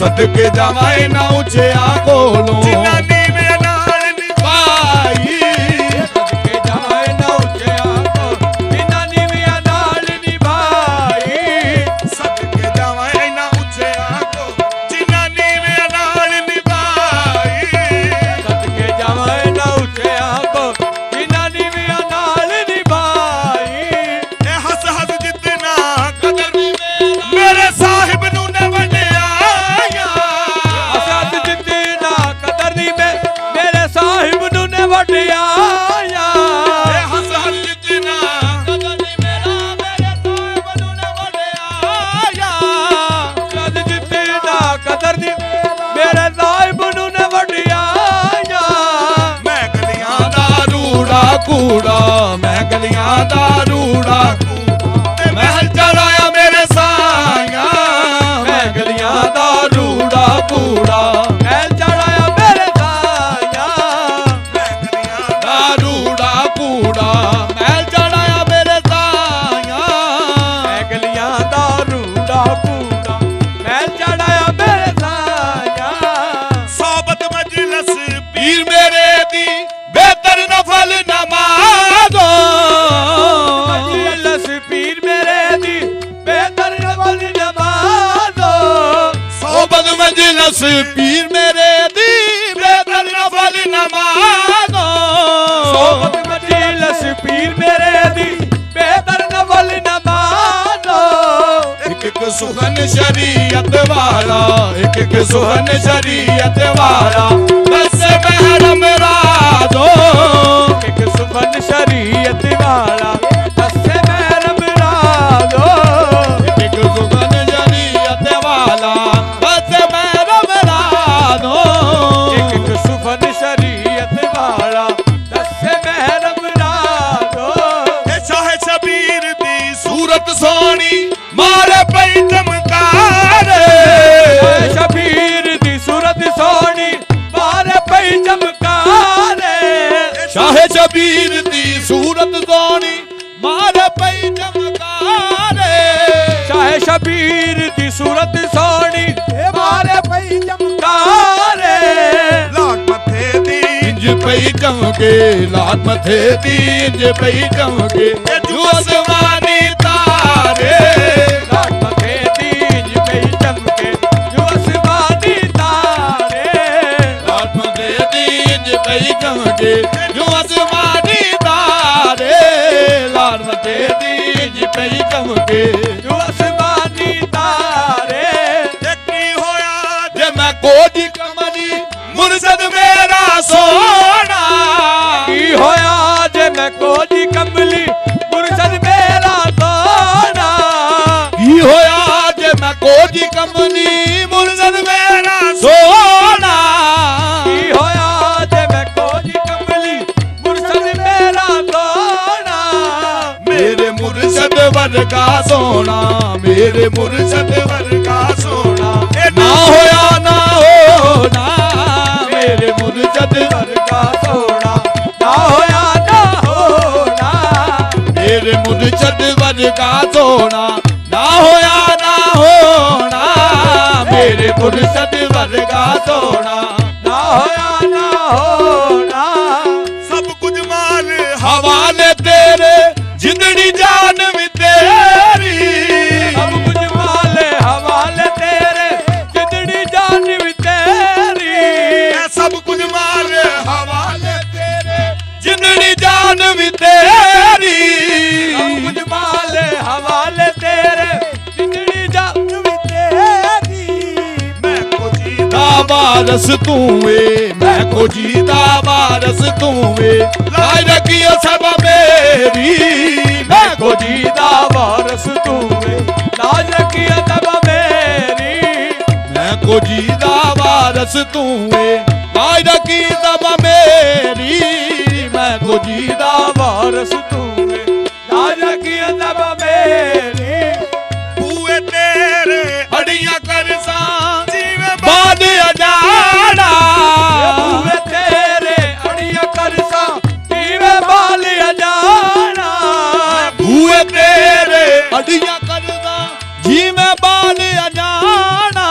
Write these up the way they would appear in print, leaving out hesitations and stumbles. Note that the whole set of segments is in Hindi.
सदके जावा इन्हां उचिया कोलों जिन्हां नीवियां नाल निभाई सदके जावा इन्हां उचिया कोलों जिन्हां नीवियां नाल निभाई सदके जावा इन्हां उचिया कोलों जिन्हां नीवियां नाल निभाई सदके जावा इन्हां उचिया कोलों जिन्हां नीवियां नाल निभाई ए हस हस जितना कदर मेरे साहिब नूं ने वडियाया हस हस जितना कदर नी मेरे साहिब नूं ने वडियाया ए हस हस जितना कदर नी मेरे साहिब नूं ने वडियाया हस जितना कदर नी मेरे साहिब नूं ने वडियाया मैं गलियां दा रूड़ा कूड़ा मैं गलियां दा रूड़ा कूड़ा महल चलाया मेरे साया मैं गलियां दा रूड़ा कूड़ा महल चलाया मेरे साया मैं गलियां दा रूड़ा कूड़ा महल चलाया मेरे साया मैं गलियां दा रूड़ा कूड़ा महल चलाया मेरे साया सोबत मजलिस पीर मेरे दी बेहतर नफल नमाज़ो मजलिस पीर मेरे दी बेहतर नफल नमाज़ो सोबत मजलिस पीर मेरे दी बेहतर नफल नमाज़ो सोबत मजलिस पीर मेरे दी बेहतर नफल नमाज़ो एक एक सुखन शरीयत वाला एक एक सुखन शरीयत वाला बस महरम राज़ो एक सुखन शरीयत वाला बस महरम राज़ो एक सुखन शरीयत वाला बस महरम राज़ो एक सुखन शरीयत वाला बस महरम राज़ो ए शाह शबीर दी सूरत सोनी मारे पई चमकार शबीर दी सूरत सोनी मारे पई चमकार शाह शबीर दी सूरत सोनी मारे पई चमकार शाह शबीर दी सूरत सोनी मारे पई चमकार लाट मथे दी इंज पई चमके लाट मथे दी इंज पई चमके जो आसमानी तारे लाट मथे दी इंज पई चमके जो आसमानी तारे लाट मथे दी इंज पई चमके जो आसमानी तारे लाट मथे दी इंज पई चमके जो आसमानी तारे की होया जे मैं कोजी कमली मुर्शद मेरा सोना की होया जे मैं कोजी कमली मुर्शद मेरा सोना की होया जे मैं कोजी कमली मुर्शद मेरा सोना की होया जे मैं कोजी कमली मुर्शद मेरा सोना मेरे मुर्शद वर्गा सोना मेरे मुर्शद वर्गा सोना ना होया ना होना मेरे मुर्शद वर्गा सोना ना होया ना होना मेरे मुर्शद वर्गा सोना ना होया ना होना मेरे मुर्शद वर्गा सोना ना होया ना होना सब कुछ माल हवाले तेरे जिंदड़ी जान भी तेरी सब कुछ माल हवाले तेरे जिंदड़ी जान भी तेरी सब कुछ माल हवाले तेरे जिंदड़ी जान भी तेरी सब कुछ माल हवाले तेरे जिंदड़ी जान भी तेरी मैं को जीदा वारस तू मैं को जीदा वारस तू लाज रखियो सब मेरी मैं को जीदा वारस तू लाज रखियो सब मेरी मैं को जीदा वारस तू लाज रखी सब मेरी मैं को जीदा वारस तू लाज रखियो सब मेरी बूए तेरे अड़ियां कर सा जीवे बाद अजाड़ा बूए तेरे अड़ियां कर सा जीवे बाल अजाड़ा बूए तेरे अड़ियां कर सा जीवे बाल अजाड़ा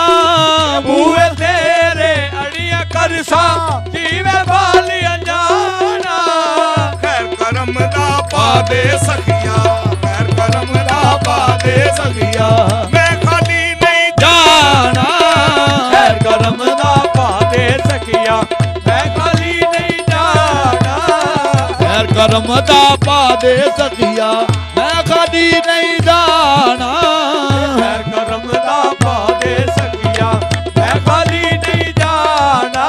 ਦੇ ਸਖੀਆ, ਖੈਰ ਕਰਮ ਦਾ ਪਾ ਦੇ ਸਖੀਆ। ਮੈਂ ਖਾਲੀ ਨਹੀਂ ਜਾਣਾ, ਖੈਰ ਕਰਮ ਦਾ ਪਾ ਦੇ ਸਖੀਆ। ਮੈਂ ਖਾਲੀ ਨਹੀਂ ਜਾਣਾ, ਖੈਰ ਕਰਮ ਦਾ ਪਾ ਦੇ ਸਖੀਆ। ਮੈਂ ਖਾਲੀ ਨਹੀਂ ਜਾਣਾ, ਖੈਰ ਕਰਮ ਦਾ ਪਾ ਦੇ ਸਖੀਆ। ਮੈਂ ਖਾਲੀ ਨਹੀਂ ਜਾਣਾ।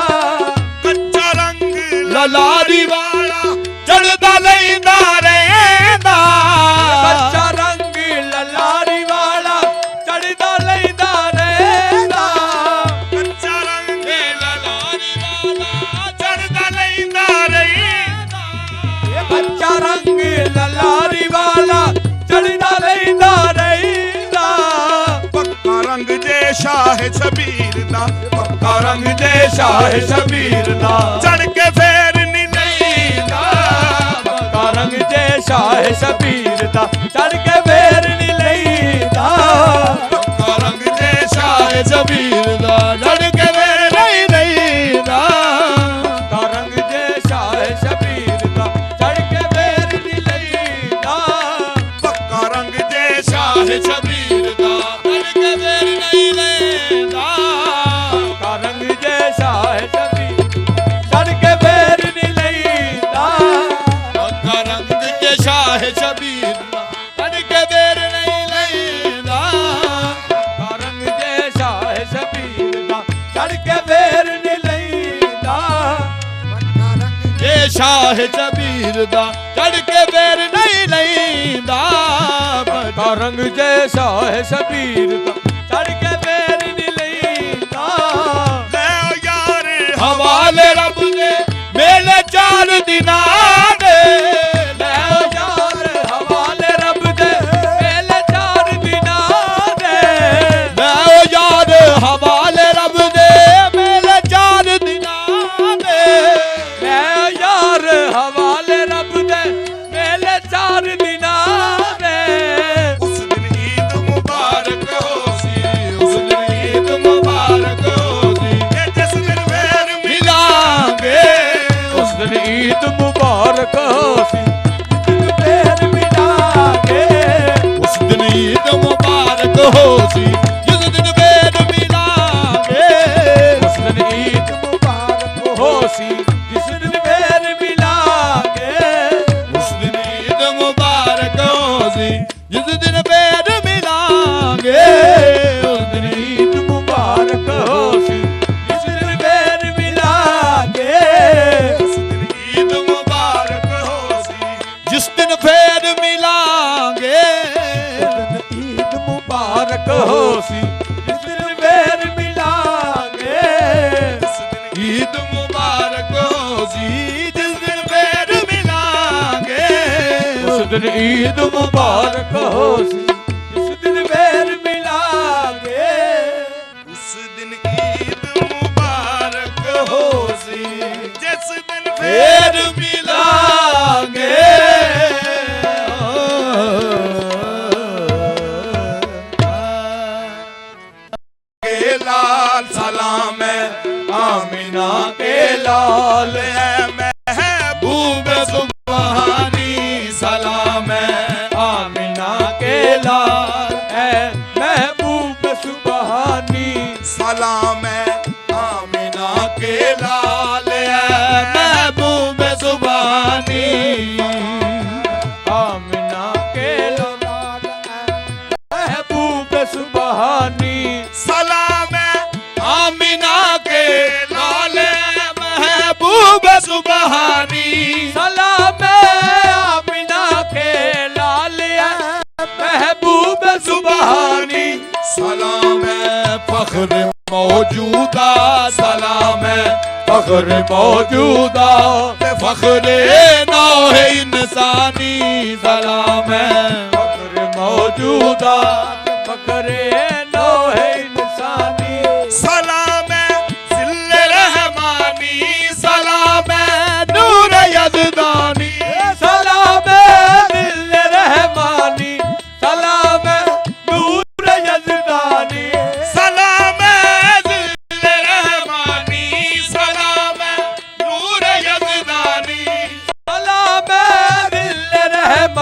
ਕੱਚਾ ਰੰਗ ਲਲਾਰੀ ਵਾਲਾ ਚੜਦਾ ਲੈਂਦਾ ਰਹਿੰਦਾ, ਕੱਚਾ ਰੰਗ ਲਲਾਰੀ ਵਾਲਾ ਚੜਦਾ ਲੈਂਦਾ ਰਹਿੰਦਾ। ਕੱਚਾ ਰੰਗ ਲਲਾਰੀ ਵਾਲਾ ਚੜਦਾ ਲੈਂਦਾ ਰਹਿੰਦਾ। ਕੱਚਾ ਰੰਗ ਲਲਾਰੀ ਵਾਲਾ ਚੜਦਾ ਲੈਂਦਾ ਰਹਿੰਦਾ। ਪੱਕਾ ਰੰਗ ਜੇ ਸ਼ਾਹ ਸ਼ਬੀਰ ਦਾ, ਪੱਕਾ ਰੰਗ ਜੇ ਸ਼ਾਹ ਸ਼ਬੀਰ ਦਾ ਚੜ ਕੇ ਫੇਰ ਨਹੀਂ ਲੈਂਦਾ। ਪੱਕਾ ਰੰਗ ਜੇ ਸ਼ਾਹ ਸ਼ਬੀਰ ਦਾ ਚੜ ਕੇ ਫੇਰ ਨਹੀਂ ਲੈਂਦਾ। ਪੱਕਾ ਰੰਗ ਜੇ ਸ਼ਾਹ ਸ਼ਬੀਰ ਦਾ ਚੜ ਕੇ ਫੇਰ ਨਹੀਂ ਲੈਂਦਾ। ਪੱਕਾ ਰੰਗ ਜੇ ਸ਼ਾਹ ਸ਼ਬੀਰ ਦਾ ਚੜ ਕੇ ਫੇਰ ਨਹੀਂ ਲੈਂਦਾ। ਪੱਕਾ ਰੰਗ ਜੇ ਸ਼ਾਹ ਸ਼ਬੀਰ ਦਾ ਚੜ ਕੇ ਫੇਰ ਨਹੀਂ ਲੈਂਦਾ। ਪੱਕਾ ਰੰਗ ਜੇ ਸ਼ਾਹ ਸ਼ਬੀਰ ਚੜ ਕੇ ਫੇਰ ਨਹੀਂ ਲੈਂਦਾ। ਪੱਕਾ ਰੰਗ ਜੇ ਸ਼ਾਹ ਸ਼ਬੀਰ ਦਾ ਚੜ ਕੇ ਫੇਰ ਨਹੀਂ ਲੈਂਦਾ। ਪੱਕਾ ਰੰਗ ਜੇ ਸ਼ਾਹ ਸ਼ਬੀਰ ਦਾ ਚੜ ਕੇ ਫੇਰ ਨਹੀਂ ਲੈਂਦਾ। ਜੇ ਸ਼ਾਹ ਸ਼ਬੀਰ ਦਾ ਚੜ ਕੇ ਫੇਰ ਨਹੀਂ ਲੈਂਦਾ। ਪੱਕਾ ਰੰਗ ਜੇ ਸ਼ਾਹ ਸ਼ਬੀਰ ਦਾ ਚੜ ਕੇ ਫੇਰ ਨਹੀਂ ਲੈਂਦਾ। ਲੈ ਯਾਰ ਹਵਾਲੇ ਰੱਬ ਦੇ ਮੇਲੇ 4 ਦਿਨਾਂ ਦੇ। ਲੈ ਯਾਰ ਹਵਾਲੇ ਰੱਬ ਦੇ ਮੇਲੇ 4 ਦਿਨਾਂ ਦੇ। ਲੈ ਯਾਰ ਹਵਾਲੇ ਰੱਬ ਦੇ ਮੇਲੇ 4 ਦਿਨਾਂ ਦੇ। ਲੈ ਯਾਰ ਹਵਾਲੇ ਰੱਬ ਦੇ ਮੇਲੇ 4 ਦਿਨਾਂ ਦੇ। ਉਸ ਦਿਨ ਈਦ ਮੁਬਾਰਕ ਹੋ ਸੀ, ਉਸ ਦਿਨ ਈਦ ਮੁਬਾਰਕ ਹੋ ਸੀ। ਜਿਸ ਦਿਨ ਫੇਰ ਮਿਲਾਂਗੇ, ਉਸ ਦਿਨ ਈਦ ਮੁਬਾਰਕ ਹੋ ਸੀ। ਜਿਸ ਦਿਨ ਫੇਰ ਮਿਲਾਂਗੇ, ਉਸ ਦਿਨ ਈਦ ਮੁਬਾਰਕ ਹੋ ਸੀ। ਜਿਸ ਦਿਨ ਫੇਰ ਮਿਲਾਂਗੇ, ਉਸ ਦਿਨ ਈਦ ਮੁਬਾਰਕ ਹੋ ਸੀ। ਜਿਸ ਦਿਨ ਫੇਰ ਮਿਲਾਂਗੇ, ਉਸ ਦਿਨ ਈਦ ਮੁਬਾਰਕ ਹੋ ਸੀ। ਜਿਸ ਦਿਨ ਫੇਰ ਮਿਲਾਂਗੇ, ਉਸ ਦਿਨ ਈਦ ਮੁਬਾਰਕ ਹੋ ਸੀ। ਜਿਸ ਦਿਨ ਫੇਰ ਮਿਲਾਂਗੇ, ਉਸ ਦਿਨ ਈਦ ਮੁਬਾਰਕ ਹੋ ਸੀ। ਜਿਸ ਦਿਨ ਫੇਰ ਮਿਲਾਂਗੇ, ਉਸ ਦਿਨ ਈਦ ਮੁਬਾਰਕ ਹੋ ਸੀ। ਜਿਸ ਦਿਨ ਫੇਰ ਮਿਲਾਂਗੇ, ਉਸ ਦਿਨ ਈਦ ਮੁਬਾਰਕ ਹੋ ਸੀ। ਜਿਸ ਦਿਨ ਫੇਰ ਮਿਲਾਂਗੇ, ਉਸ ਦਿਨ ਈਦ ਮੁਬਾਰਕ ਹੋ ਸੀ। ਜਿਸ ਦਿਨ ਫੇਰ ਮਿਲਾਂਗੇ, ਉਸ ਦਿਨ ਈਦ ਮੁਬਾਰਕ ਹੋ ਸੀ। ਜਿਸ ਦਿਨ ਫੇਰ ਮਿਲਾਂਗੇ। के लाल सलाम है आमिना के लाल है महबूब सुबहानी। सलाम है आमिना के लाल है महबूब सुबहानी। सलाम है आमिना के लाल है महबूब सुबहानी। आमिना के लाल है महबूब सुबहानी। सलाम है आमिना के लाल महबूब सुबहानी। सलाम है आमिना के लाल महबूब सुबहानी। सलाम है फख्र मौजूदा। सलाम है फख्र मौजूदा फख्र नौहे इंसानी। सलाम है फख्र मौजूदा फख्र नौहे इंसानी। सलाम है जिल्ले रहमानी। सलाम है नूर यज़दानी। सलाम है जिल्ले रहमानी। सलाम है नूर यज़दानी। सलाम है जिल्ले रहमानी। सलाम है नूर यज़दानी। सलाम है जिल्ले रहमानी।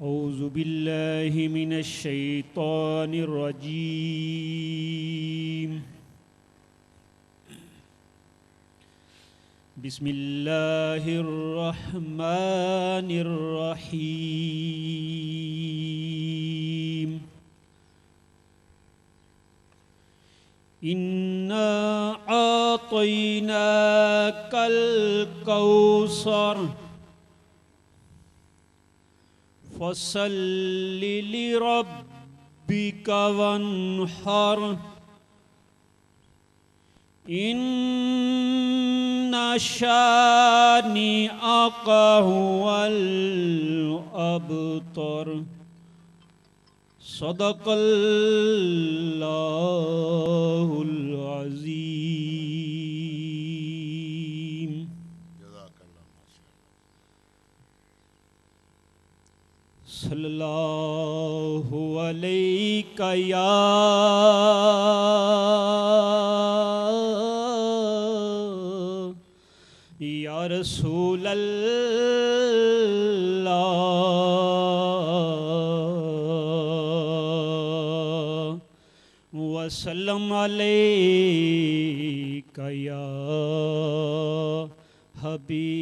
औज़ु बिल्लाहि मिनश शैतानिर रजीम। बिस्मिल्लाहिर रहमानिर रहीम। इन्ना आतैनाकल कौसर फसल्लि लिरब्बिका वन्हर इन्ना शानिअका हुवल अबतर। सदक़ल्लाहुल अज़ीम। सल्लल्लाहु अलैका या रसूलल्लाह वसल्लम अलैका या हबीबल्लाह।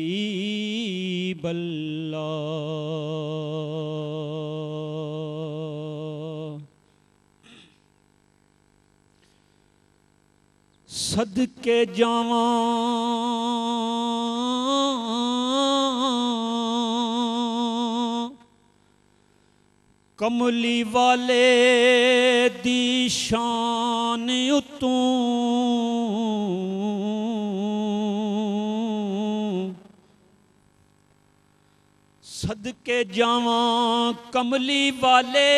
सदके जावां कमली वाले दी शान उतों सदके जावां कमली वाले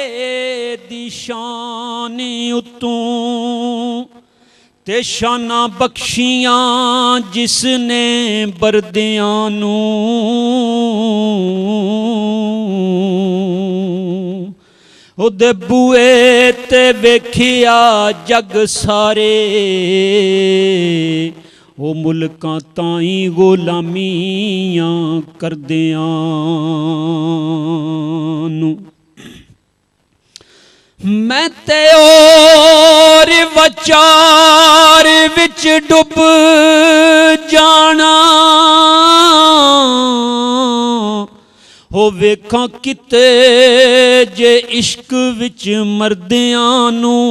दी शान उतों ते शाना बख्शियां जिसने बरदियां नूं ओदे बूए ते वेखिया जग सारे ओ मुल्कां ताई गुलामियां करदियां नूं। मैं ते और वचार विच डुब जाना हो वेखां किते जे इश्क विच मरदियां नूं।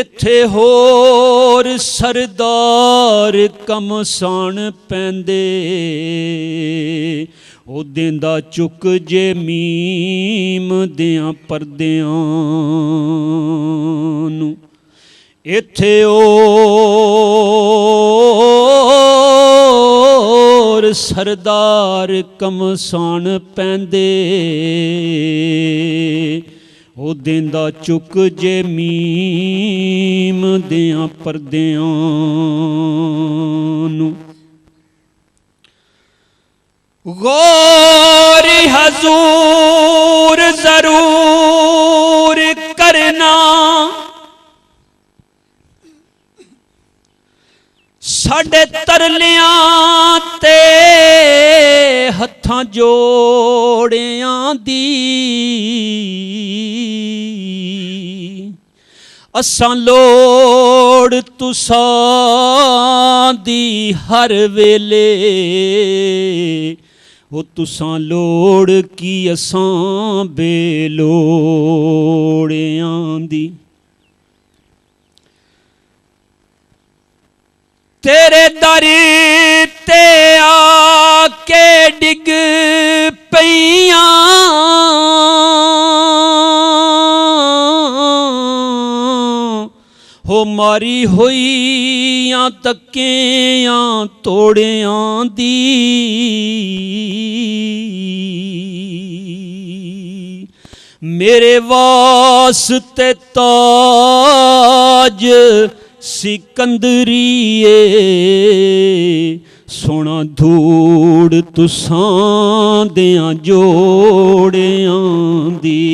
इत्थे होर सरदार कमसान पैंदे ओ देंदा चुक जे मीम दियां परदियां नूं। इत्थे और सरदार कमसान पैंदे ओ देंदा चुक जे मीम दियां परदियां नूं। गौर हजूर जरूर करना साडे तरलियां ते हत्थां जोड़ियां दी। असां लोड़ तुसां दी हर वेले वो तुसां लोड़ की असां बेलोड़ियां दी। तेरे दर ते आके डिग पईयां हो मारी होईयां तक्कियां तोड़ियां दी। मेरे वास्ते ताज सिकंदरीए सोना धूड़ तुसां दियां जोड़ियां दी।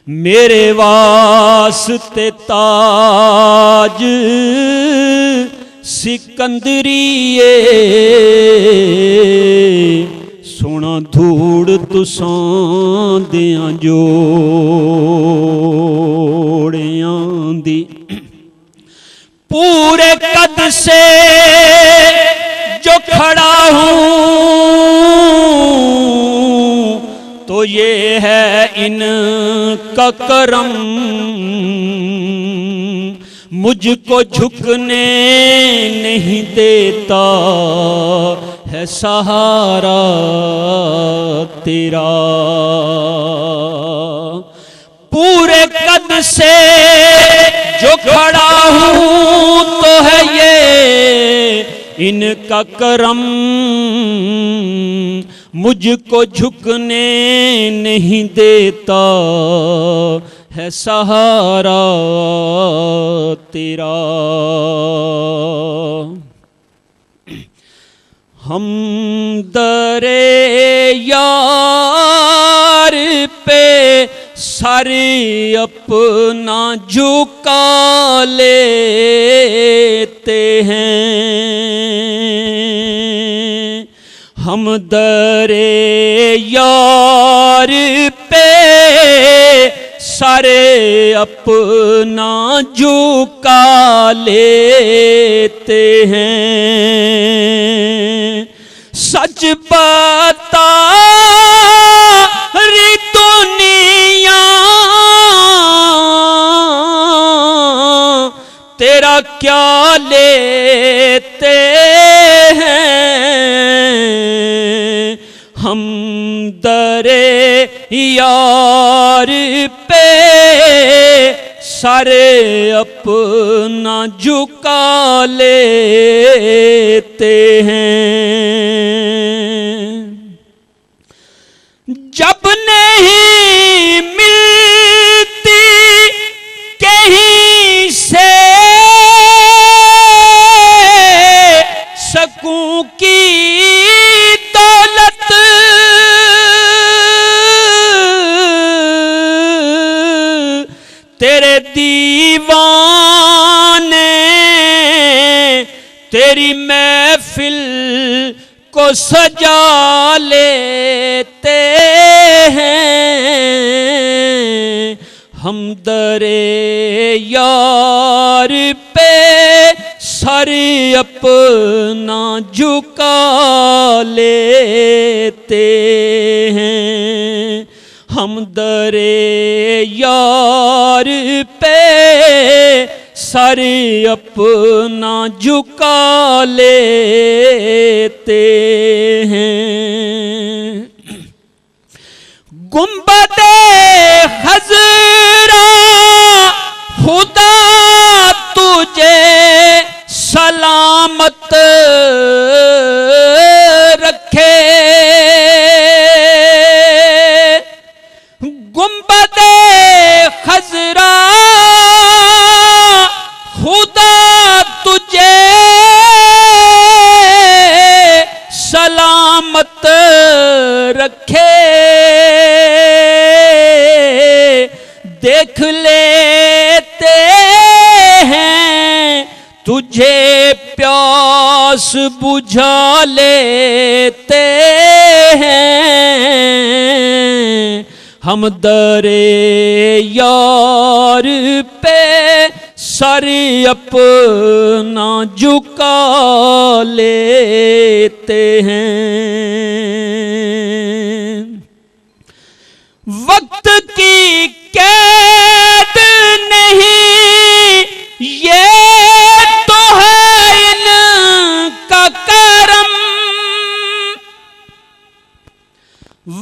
मेरे वास्ते ताज ताज सिकंदरीए सोना धूड़ तुसां दियां जोड़ियां दी पूरे कद से जो खड़ा हूँ तो ये है इनका करम मुझको झुकने नहीं देता है सहारा तेरा पूरे कद से जो खड़ा हूँ तो है ये इनका करम मुझको झुकने नहीं देता है सहारा तेरा हम दरे यार पे सारे अपना झुका लेते हैं हम दरे यार पे सारे अपना झुका लेते हैं सच बता री दुनिया तेरा क्या लेते हैं हम दरे यार पे सारे अपना झुका लेते हैं जब नहीं मिलती कहीं से सकूं की दौलत तेरे दीवाने तेरी महफिल को सजा लेते हैं हम दरे यार पे सारे अपना झुका लेते हैं हम दरे यार पे सारे अपना झुका लेते हैं गुंबदे हज़रा खुदा तुझे सलामत रखे गुंबदे खजरा खुदा तुझे सलामत रखे देख लेते हैं तुझे प्यास बुझा लेते हैं हम दरे यार पे सारे अपना झुका लेते हैं वक्त की कैद नहीं ये तो है इनका करम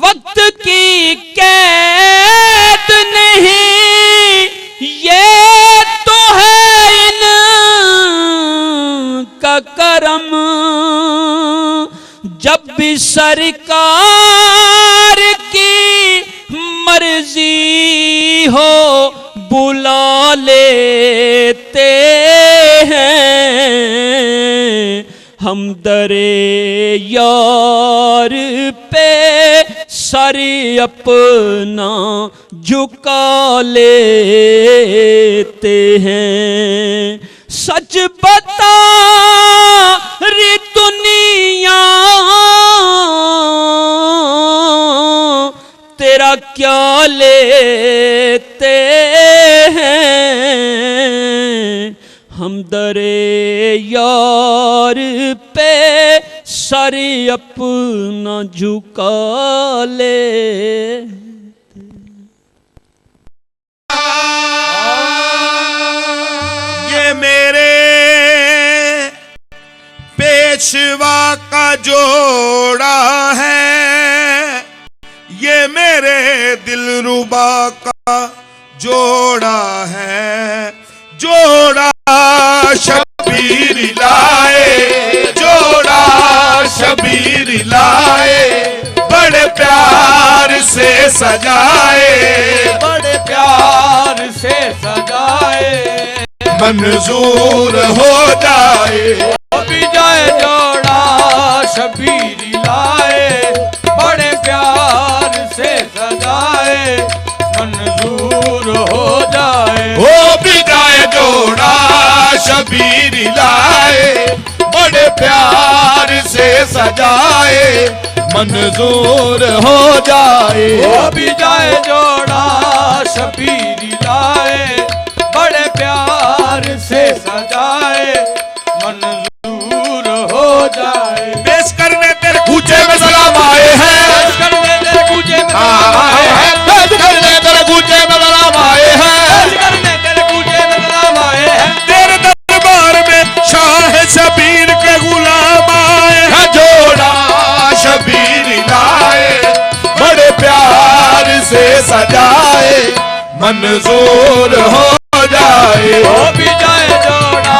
वक्त की कैद नहीं ये तो है इनका करम जब भी सरकार की मर्जी हो बुला लेते हैं हम दरे यार पे सारे अपना झुका लेते हैं सच बता रे दुनिया तेरा क्या लेते हैं, हम दरे यार पे सर अपना झुका ले। ये मेरे पेशवा का जोड़ा है, ये मेरे दिलरुबा का जोड़ा है, जोड़ा शबीर लाए, जोड़ा शबीर लाए, बड़े प्यार से सजाए, बड़े प्यार से सजाए, मंजूर हो जाए, भी जाए जोड़ा शबीर लाए, बड़े प्यार से सजाए, मंजूर हो जाए, हो भी जाए जोड़ा शबीर लाए, बड़े प्यार से सजाए, मंजूर हो जाए, हो भी जाए जोड़ा शबीर लाए, बड़े प्यार से सजाए, मंजूर हो जाए। पेश करने तेरे कूचे में सलाम आए हैं, पेश करने तेरे कूचे में सलाम आए हैं, पेश करने तेरे कूचे में सलाम आए हैं, पेश करने तेरे कूचे में सलाम आए हैं, तेरे दरबार में शाह शबीर के गुलाम आए हैं, जोड़ा शबीर लाए, बड़े प्यार से सजाए, मंजूर हो जाए, हो भी जाए जोड़ा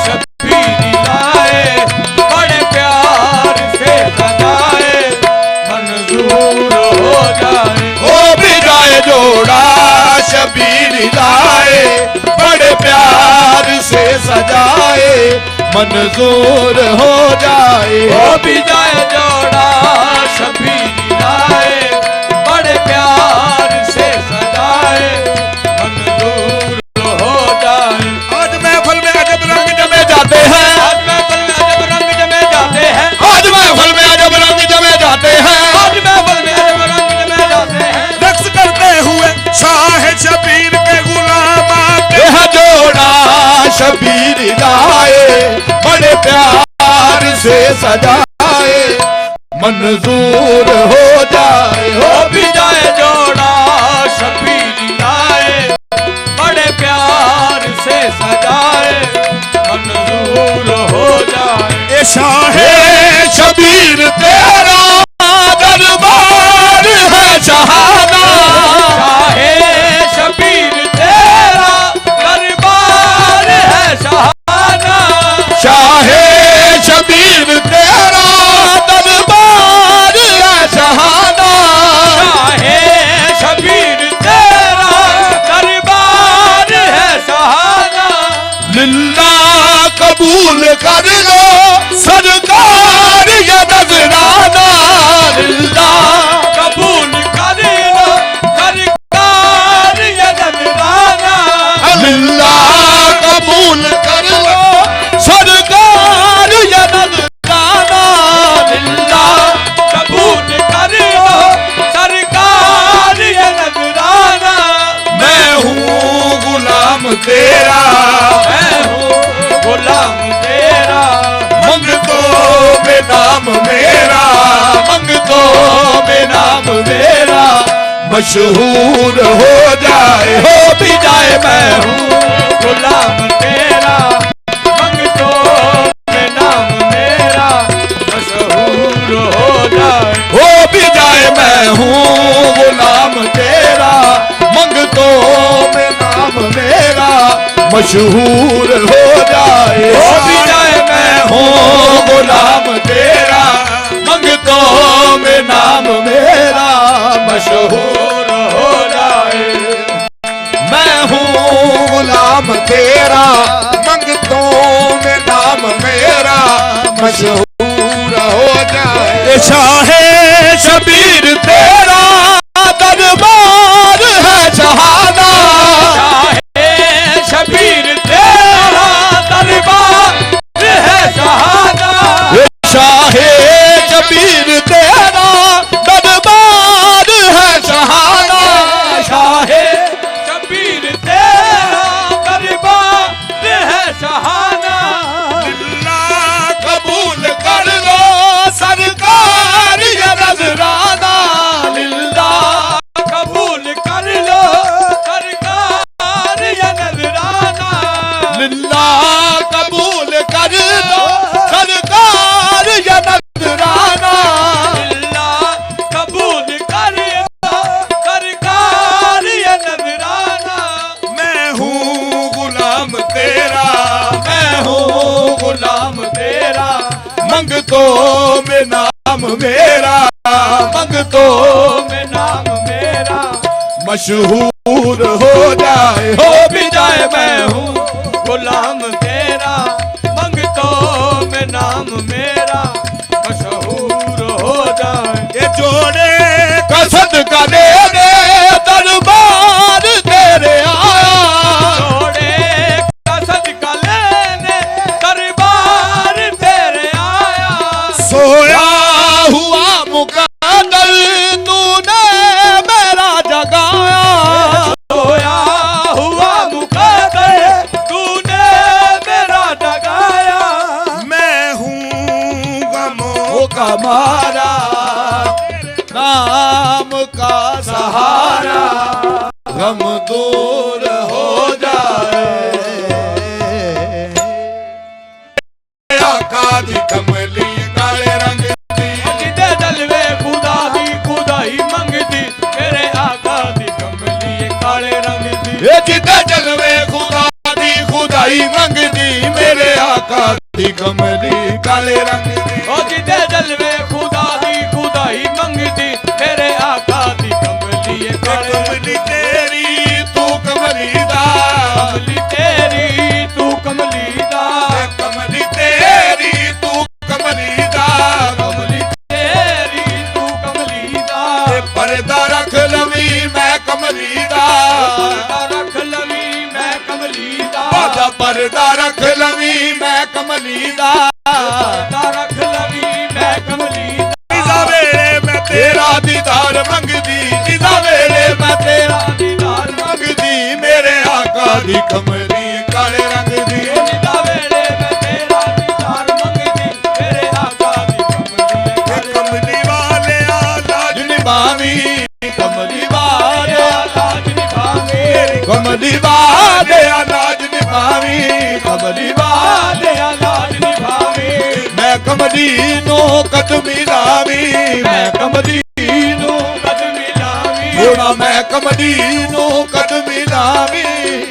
शबीर लाए, बड़े प्यार से सजाए, मंजूर हो जाए, हो भी जाए जोड़ा शबीर लाए, बड़े प्यार से सजाए, मंजूर हो जाए, हो भी जाए जोड़ा शबीर लाए, बड़े प्यार से सजाए, मंजूर हो जाए। आज महफिल में अजब रंग जमे जाते हैं, आज महफिल में अजब रंग जमे जाते हैं, आज महफिल में अजब रंग जमे जाते हैं, आज महफिल में अजब रंग जमे जाते हैं, रक्स करते हुए शाह शबीर के गुलाम आते हैं, जोड़ा शबीर लाए, बड़े प्यार से सजाए, मंजूर हो जाए, हो भी जाए जोड़ा शबीर लाए, बड़े प्यार से सजाए, मंजूर हो जाए। ए शाहे शबीर तेरा दरबार है जहाना, शाहे शबीर तेरा दरबार है जहाना, शाहे शबीर तेरा दरबार है जहाना, शाहे शबीर तेरा दरबार है जहाना, लिल्ला कबूल कर लो सरकार ये नजराना, लिल्ला कबूल कर लो सरकार ये नजराना, लिल्ला कबूल कर लो सरकार ये नजराना, लिल्ला कबूल कर लो सरकार ये नजराना, मैं हूँ गुलाम तेरा, मैं हूँ गुलाम तेरा, मंगतो में नाम मेरा, मंगतो में नाम मेरा, मशहूर हो जाए, हो भी जाए, मैं हूँ गुलाम तेरा, मंगतो में नाम मेरा, मशहूर हो जाए, हो भी जाए, मैं हूँ गुलाम तेरा, मंगतो में नाम मेरा, मशहूर हो जाए, हो भी जाए, मैं हूँ गुलाम तेरा, मंगतों में नाम मेरा, मशहूर हो जाए, मैं हूँ गुलाम तेरा, मंगतों में नाम मेरा, मशहूर हो जाए। शाहे शबीर तेरा दरबार है जहाना, शाहे शबीर तेरा शबीर तेरा दरबार है सहारा शाहे शबीर तेरा दरबार है सहाना अल्लाह कबूल कर लो सरकार ये नजराना लिल्लाह कबूल कर लो सरकार या नजराना लिल्लाह कबूल कर लो सरकार ये नजराना अल्लाह कबूल कर लो सरकार या नजराना मैं हूँ गुलाम तेरा मैं हूँ गुलाम तेरा मंग तो में नाम मेरा मंग तो में नाम मेरा मशहूर हो जाए हो भी जाए मैं हूँ गुलाम तेरा मंगतो में नाम मेरा मशहूर हो जाए ये जोड़े का सदका दे दे दरबार तेरे आया जोड़े का सदका लेने दरबार तेरे आया सोया हुआ मुकद्दर तूने मेरा जगाया सोया हुआ मुकद्दर तूने मेरा जगाया मैं हूँ गमों का मारा नाम का सहारा गम दूर हो जाए आका दी कमली काले रंग दी जिदे जलवे खुदा दी खुदाई मंगदी मेरे आका दी कमली काले रंग दी ये जिदा जलवे खुदा दी खुदाई मंगदी मेरे आका दी कमली काले रंग दी ओ जिदे जलवे खुदा दी खुदाई मंगदी मेरे आका दी कमली ये काले कमली तेरी तू कमली दा कमली तेरी तू कमली दा ये कमली तेरी तू कमली दा कमली तेरी तू कमली दा ये पर्दा रख लवी मैं कमली दा पर्दा रख लवी मैं कमली दा बाजा पर्दा रख लवी मैं कमली दा पर्दा रख लवी मैं कमली दा जिदा वेले मैं तेरा दीदार मंगदी जिदा वेले मैं तेरा दीदार मंगदी मेरे आका दी कमली काले रंग दी जिदा वेले मैं तेरा दीदार मंगदी मेरे आका दी ये कमली कमली वाले लाज निभावी कमली वाले लाज निभावे कमली वाले लाज निभावी कमली वाले लाज निभावे मैं कमली नो कदमी लावी मैं कमली नो कदमी लावी थोड़ा मैं कमली नो कदमी लावी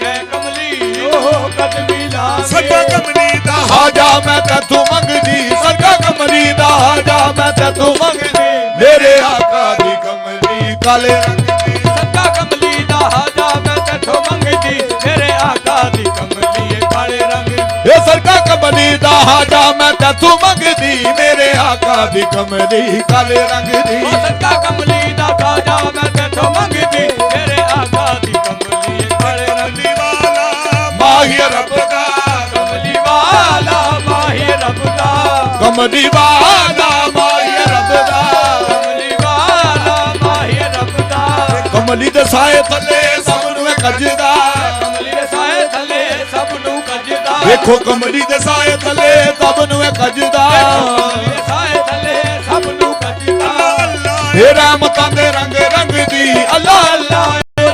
मैं कमली ओ कदमी लावी सरका कमली दा हाजा मैं तैथों मंगदी सरका कमली दा हाजा मैं तैथों मंगदी मेरे आका दी कमली काले रंग दी सच्चा कमली दा हाजा मैं तैथों मंगदी मेरे आका दी कमली काले रंग ये सरका कमली दा हाजा मैं तैथों मंगदी मेरे आका दी कमली काले रंग दी ओ सच्चा कमली दा हाजा मैं तैथों मंगदी मेरे आका दी कमली काले रंग कमली वाला माही रब दा कमली वाला माही रब दा कमली वाला माही रब दा कमली वाला माही रब दा कमली दे साए थले सब नु कजदा कमली दे साए थले सब नु कजदा देखो कमली दे साए थले सब नु कजदा कमली दे साए थले सब नु कजदा हे रहमतां दे रंग रंग दी अल्लाह अल्लाह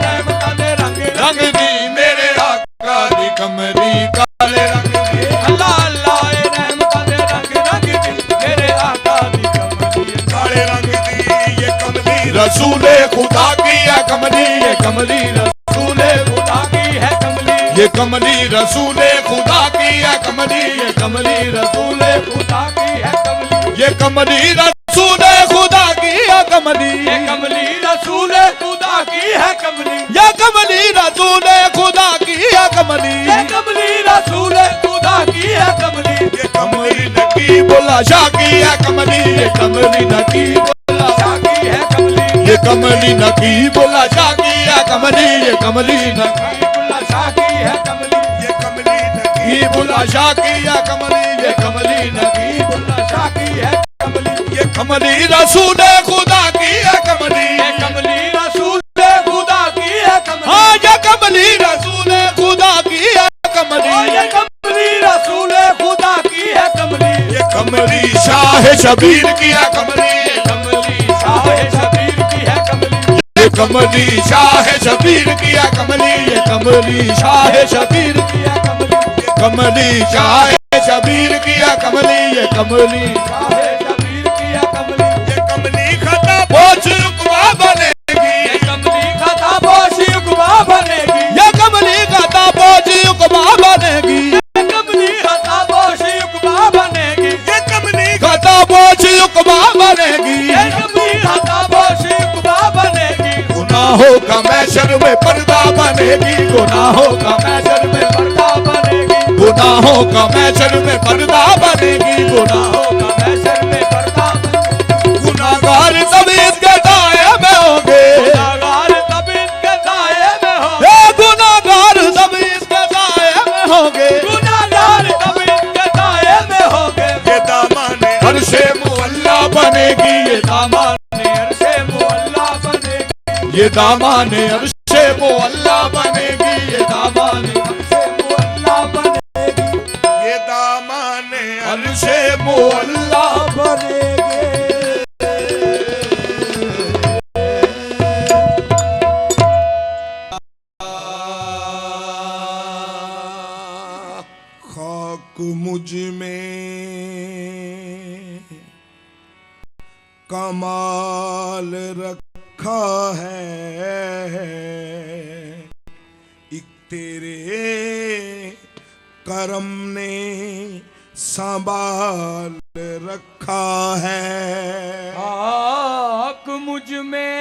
रहमतां दे रंग रंग दी मेरे आका दी कमली काले रंग दी अल्लाह अल्लाह ए रहमतां दे रंग दी मेरे आका दी कमली काले रंग दी ये कमली रसूले खुदा की है कमली ये कमली रसूले खुदा की है कमली ये कमली रसूले खुदा की है कमली ये कमली रसूले खुदा की है कमली ये कमली रसूले खुदा की है कमली ये कमली रसूल खुदा की है कमली ये कमली रसूले खुदा की है कमली ये कमली रसूल खुदा की है कमली ये कमली नकी बोला शाह की है कमली ये कमली नकी बोला शाह की है कमली ये कमली नकी बोला शाह की है कमली ये कमली नकी अब्दुल्ला शाह की है कमली ये कमली नकी बोला शाह की है कमली ये कमली नकी अब्दुल्ला शाह की है कमली ये कमली रसूल खुदा की है कमली, ये कमली रसूल खुदा की है कमली। हाँ ये कमली रसूल खुदा की है कमली, ये कमली रसूल खुदा की है कमली। ये कमली शाह शबीर की है कमली, ये कमली शाह शबीर की है कमली। ये कमली शाह शबीर की है कमली, ये कमली शाह शबीर की है कमली, ये कमली शाह शबीर की है कमली, ये कमली शाह शबीर की है कमली। ये कमली खता बोझ रुकवा बनेगी, ये कमली खता बोझ रुकवा बनेगी। ये कमली खता बोझ रुकवा बनेगी, ये कमली खता बोझ रुकवा बनेगी। ये कमली खता बोझ रुकवा बनेगी, ये कमली खता बोझ रुकवा बनेगी। गुनाहों का मैशर में पर्दा बनेगी, गुनाहों का मैशर में पर्दा बनेगी, गुनाहों का मैशर में पर्दा बनेगी, गुनाहों का महशर में पर्दा बनेगी। गुनाहगार सभी इसके दाए में होंगे, गुनाहगार तब इनके दाए में होंगे। हे गुनाहगार सभी इसके दाए में होंगे, गुनाहगार तब इनके दाए में होंगे। ये दामाने अर्शे मुअल्ला बनेगी, ये दामाने अर्शे मुअल्ला बनेगी, ये दामाने अर्शे मुअल्ला बनेगी, ये दामाने अर्शे मुअल्ला बनेगी, ये दामाने अर्शे मुअल्ला बनेगी। खाक मुझ में कमाल रखा है, एक तेरे करम ने संभाल रखा है। आक मुझ में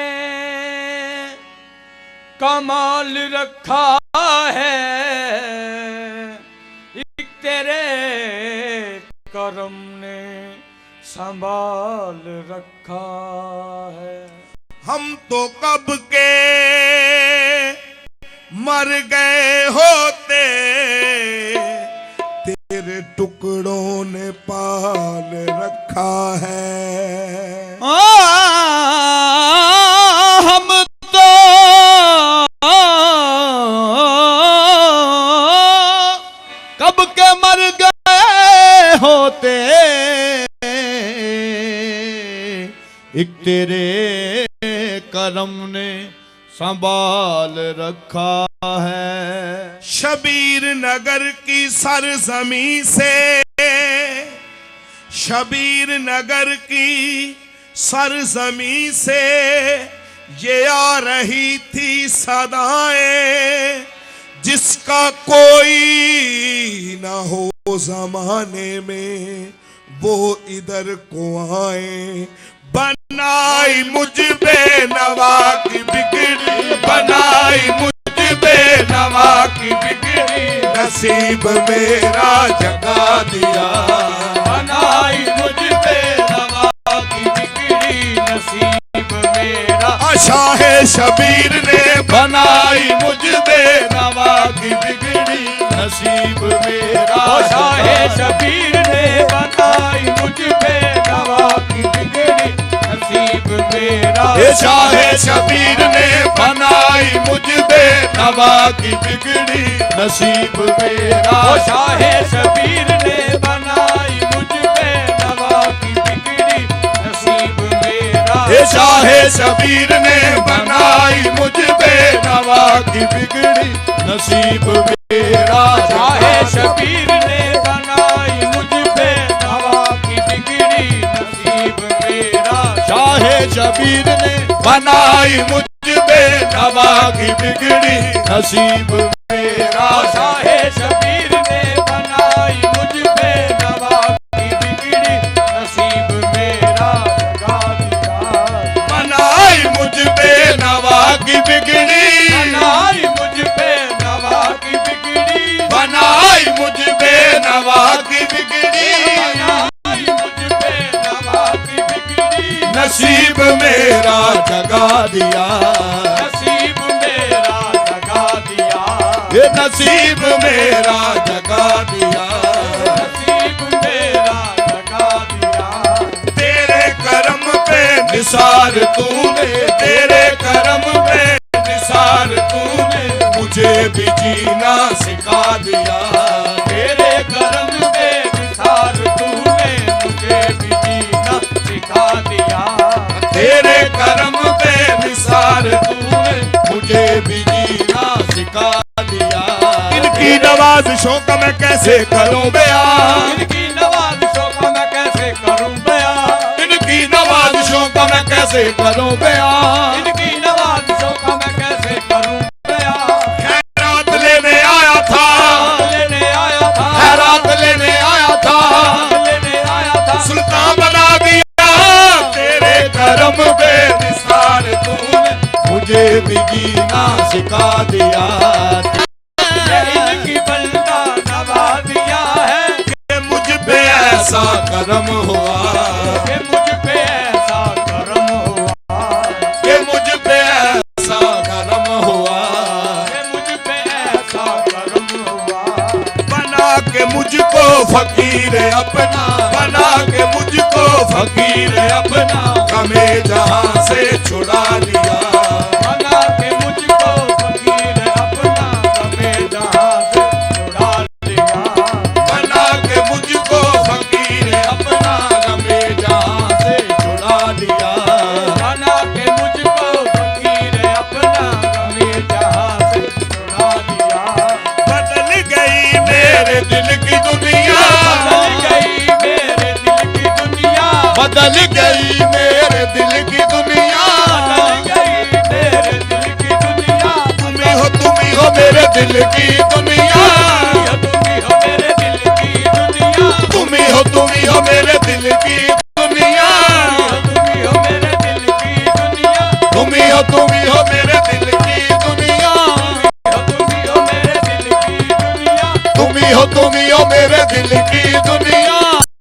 कमाल रखा है, एक तेरे करम ने संभाल रखा है। हम तो कब के मर गए होते, तेरे टुकड़ों ने पाल रखा है। हम तो कब के मर गए होते, एक तेरे करम ने संभाल रखा है। शबीर नगर की सरजमी से, शबीर नगर की सरजमी से ये आ रही थी सदाएं, जिसका कोई ना हो जमाने में वो इधर को आए। बनाई मुझ बेनवा की बिगड़ी, बनाई मुझ बेनवा की बिगड़ी, नसीब मेरा जगा दिया। बनाई मुझ बेनवा की बिगड़ी, नसीब मेरा। शाहे शबीर ने बनाई मुझ बेनवा की बिगड़ी, नसीब मेरा। शाहे शबीर ने बनाई मुझ बेनवा की बिगड़ी, नसीब मेरा। शाहे शबीर ने बनाई मुझ बेनवा की बिगड़ी, नसीब मेरा। शाहे शबीर ने बनाई मुझ बेनवा की बिगड़ी, नसीब मेरा। शाहे शबीर ने बनाई मुझ बेनवा की बिगड़ी, नसीब मेरा। शाहे शबीर ने बनाई मुझ बेनवा की बिगड़ी, नसीब मेरा। शाहे शबीर ने बनाई मुझ बेनवा की बिगड़ी, नसीब मेरा। शाहे शबीर ने बनाई मुझ बेनवा की बिगड़ी, नसीब मेरा। जगा दिया। बनाई मुझ बेनवा की बिगड़ी, बनाई मुझ बेनवा की बिगड़ी, बनाई मुझ बेनवा की बिगड़ी, बनाई मुझ बेनवा की बिगड़ी, नसीब मेरा जगा दिया। नसीब मेरा जगा दिया। ये नसीब मेरा जगा दिया। नसीब मेरा जगा दिया। तेरे करम इनकी नवाज़िशों का मैं कैसे करूं बयान, इनकी नवाज़िशों का मैं कैसे करूं बयान, इनकी नवाज़िशों का मैं कैसे करूं बयान। इनकी नवाज़िशों का मैं कैसे करूं बयान। खैरात लेने आया था, लेने आया था, खैरात लेने आया था, लेने आया था, सुल्तान बना दिया तेरे करम बेमिसाल तूने मुझे भी जीना सिखा दिया। इनकी बंदा नवाज़िया है कि मुझ पे ऐसा करम हुआ, कि मुझ पे ऐसा करम हुआ, कि मुझ पे ऐसा करम हुआ, कि मुझ पे ऐसा करम हुआ। बना के मुझको फकीर अपना, बना के मुझको फकीर अपना, हमें जहां से छुड़ा लिया। बना के मुझको फकीर अपना, हमें जहां से छुड़ा लिया। बना के मुझको फकीर अपना, हमें जहां से छुड़ा लिया। बना के मुझको फकीर अपना, हमें जहां से छुड़ा लिया। बदल गई मेरे दिल की दुनिया, बदल गई मेरे दिल की दुनिया, बदल गई मेरे दिल की दुनिया। बदल गई मेरे दिल की दुनिया। तुम ही हो मेरे दिल की दुनिया, तुम ही हो मेरे दिल की दुनिया, तुम ही हो मेरे दिल की